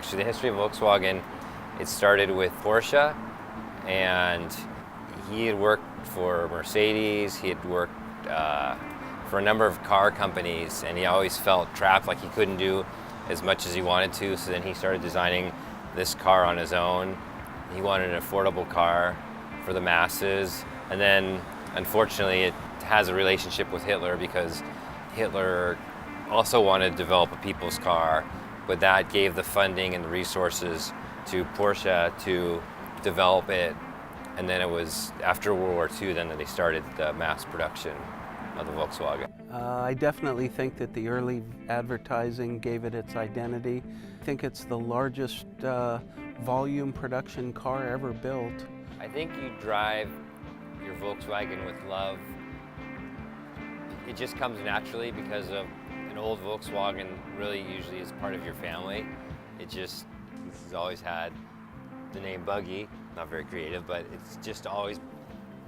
Actually, the history of Volkswagen, it started with Porsche, and he had worked for Mercedes, he had worked for a number of car companies, and he always felt trapped, like he couldn't do as much as he wanted to, so then he started designing this car on his own. He wanted an affordable car for the masses, and then unfortunately it has a relationship with Hitler because Hitler also wanted to develop a people's car, but that gave the funding and the resources to Porsche to develop it. And then it was after World War II then that they started the mass production of the Volkswagen. I definitely think that the early advertising gave it its identity. I think it's the largest volume production car ever built. I think you drive your Volkswagen with love. It just comes naturally because of an old Volkswagen really usually is part of your family. This has always had the name Buggy, not very creative, but it's just always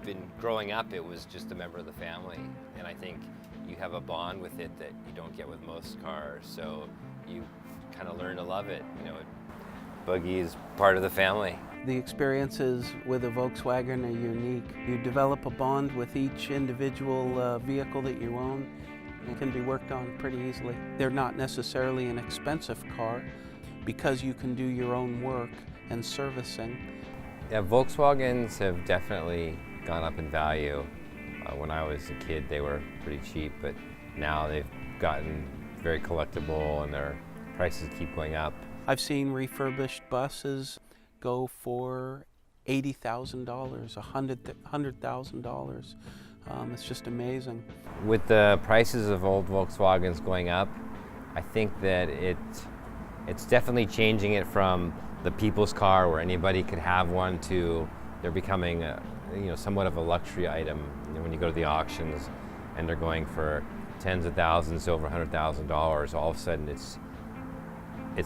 been, growing up, it was just a member of the family. And I think you have a bond with it that you don't get with most cars, so you kind of learn to love it. You know, Buggy is part of the family. The experiences with a Volkswagen are unique. You develop a bond with each individual vehicle that you own. It can be worked on pretty easily. They're not necessarily an expensive car because you can do your own work and servicing. Yeah, Volkswagens have definitely gone up in value. When I was a kid, they were pretty cheap, but now they've gotten very collectible and their prices keep going up. I've seen refurbished buses go for $80,000, $100,000. It's just amazing. With the prices of old Volkswagens going up, I think that it's definitely changing it from the people's car where anybody could have one to they're becoming somewhat of a luxury item. When you go to the auctions and they're going for tens of thousands to over $100,000, all of a sudden it's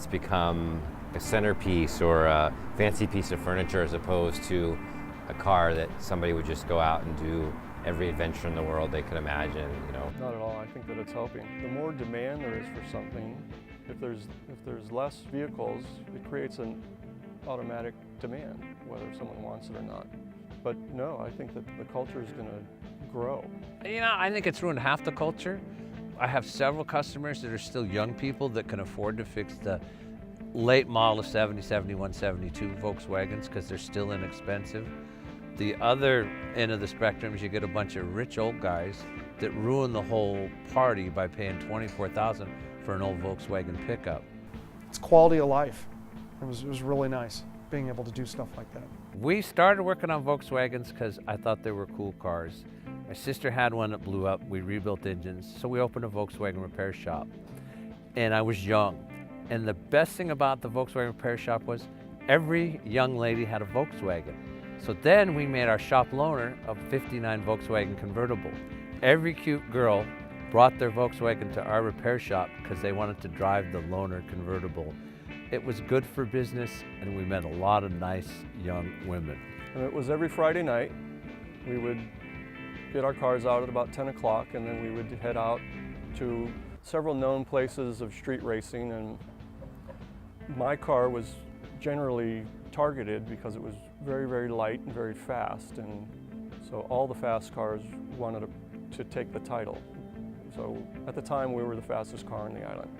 become a centerpiece or a fancy piece of furniture as opposed to a car that somebody would just go out and do every adventure in the world they could imagine. Not at all. I think that it's helping. The more demand there is for something, if there's less vehicles, it creates an automatic demand, whether someone wants it or not. But no, I think that the culture is going to grow. I think it's ruined half the culture. I have several customers that are still young people that can afford to fix the late model 70, 71, 72 Volkswagens because they're still inexpensive. The other end of the spectrum is you get a bunch of rich old guys that ruin the whole party by paying $24,000 for an old Volkswagen pickup. It's quality of life. It was really nice being able to do stuff like that. We started working on Volkswagens because I thought they were cool cars. My sister had one that blew up. We rebuilt engines, so we opened a Volkswagen repair shop. And I was young. And the best thing about the Volkswagen repair shop was every young lady had a Volkswagen. So then we made our shop loaner a '59 Volkswagen convertible. Every cute girl brought their Volkswagen to our repair shop because they wanted to drive the loaner convertible. It was good for business, and we met a lot of nice young women. And it was every Friday night. We would get our cars out at about 10 o'clock, and then we would head out to several known places of street racing. And my car was generally targeted because it was very, very light and very fast. And so all the fast cars wanted to take the title. So at the time, we were the fastest car on the island.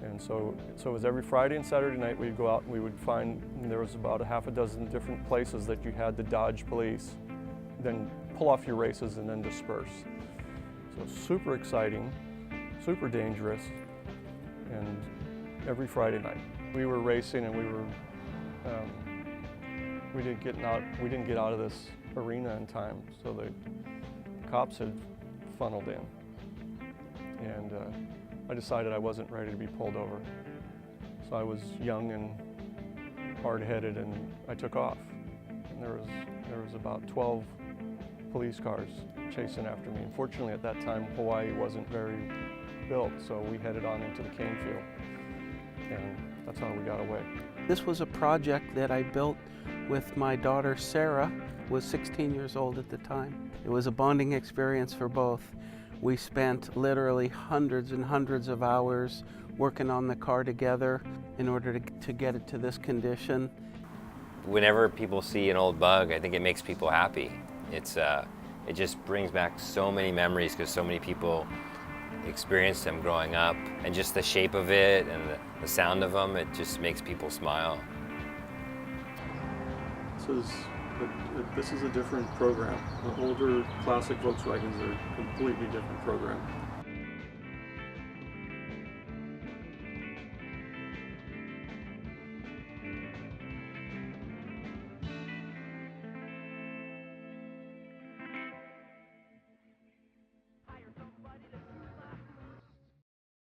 And so it was every Friday and Saturday night we'd go out and we would find, there was about a half a dozen different places that you had to dodge police, then pull off your races and then disperse. So super exciting, super dangerous, and every Friday night. We were racing and we didn't get out of this arena in time, so the cops had funneled in. And I decided I wasn't ready to be pulled over. So I was young and hard-headed, and I took off. And there was about 12 police cars chasing after me. Unfortunately, at that time, Hawaii wasn't very built, so we headed on into the cane field. And that's how we got away. This was a project that I built with my daughter Sarah, who was 16 years old at the time. It was a bonding experience for both. We spent literally hundreds and hundreds of hours working on the car together in order to get it to this condition. Whenever people see an old Bug, I think it makes people happy. It just brings back so many memories because so many people experienced them growing up, and just the shape of it and the sound of them, it just makes people smile. This is a different program. The older classic Volkswagens are a completely different program.